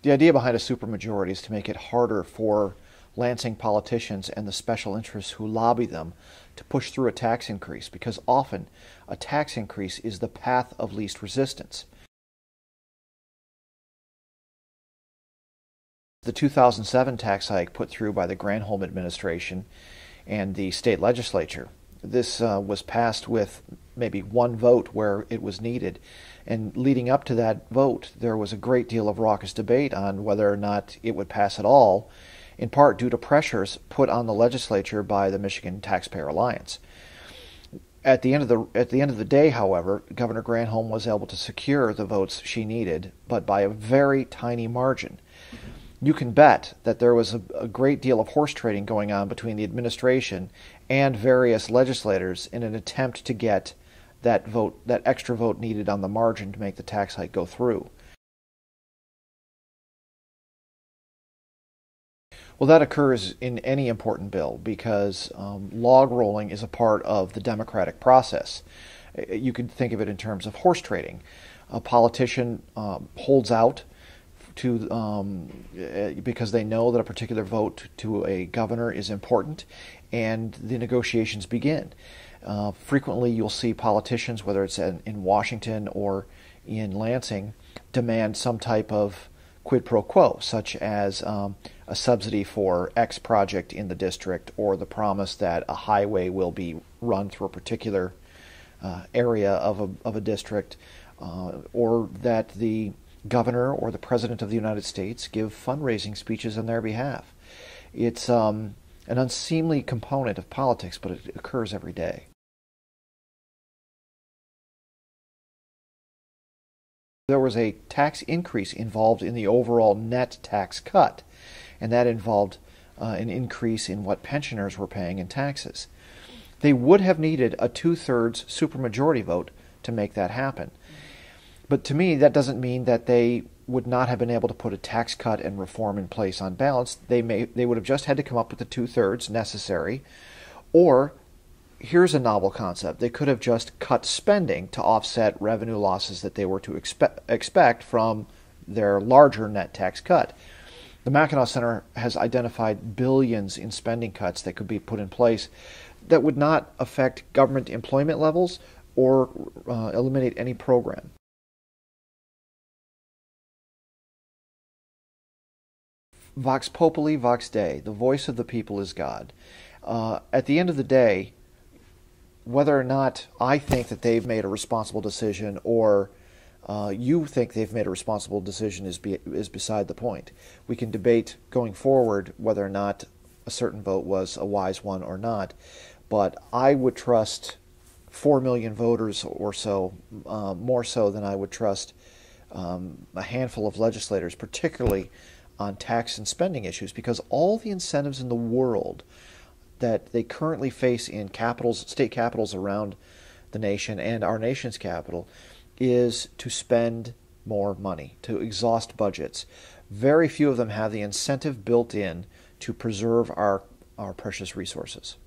The idea behind a supermajority is to make it harder for Lansing politicians and the special interests who lobby them to push through a tax increase, because often a tax increase is the path of least resistance. The 2007 tax hike put through by the Granholm administration and the state legislature, this was passed with maybe one vote where it was needed. And leading up to that vote, there was a great deal of raucous debate on whether or not it would pass at all, in part due to pressures put on the legislature by the Michigan Taxpayer Alliance. At the end of the day, however, Governor Granholm was able to secure the votes she needed, but by a very tiny margin. You can bet that there was a great deal of horse trading going on between the administration and various legislators in an attempt to get that vote, that extra vote needed on the margin to make the tax hike go through. Well, that occurs in any important bill because log rolling is a part of the democratic process. You could think of it in terms of horse trading. A politician holds out because they know that a particular vote to a governor is important, and the negotiations begin. Frequently you'll see politicians, whether it's in Washington or in Lansing, demand some type of quid pro quo, such as a subsidy for X project in the district, or the promise that a highway will be run through a particular area of a district, or that the governor or the president of the United States give fundraising speeches on their behalf. It's an unseemly component of politics, but it occurs every day. There was a tax increase involved in the overall net tax cut, and that involved an increase in what pensioners were paying in taxes. They would have needed a 2/3 supermajority vote to make that happen. But to me, that doesn't mean that they would not have been able to put a tax cut and reform in place on balance. They would have just had to come up with the 2/3 necessary. Or, here's a novel concept. They could have just cut spending to offset revenue losses that they were to expect from their larger net tax cut. The Mackinac Center has identified billions in spending cuts that could be put in place that would not affect government employment levels or eliminate any program. Vox populi, vox Dei. The voice of the people is God. At the end of the day, whether or not I think that they've made a responsible decision or you think they've made a responsible decision is beside the point. We can debate going forward whether or not a certain vote was a wise one or not, but I would trust 4 million voters or so, more so than I would trust a handful of legislators, particularly on tax and spending issues, because all the incentives in the world that they currently face in capitals, state capitals around the nation and our nation's capital, is to spend more money, to exhaust budgets. Very few of them have the incentive built in to preserve our precious resources.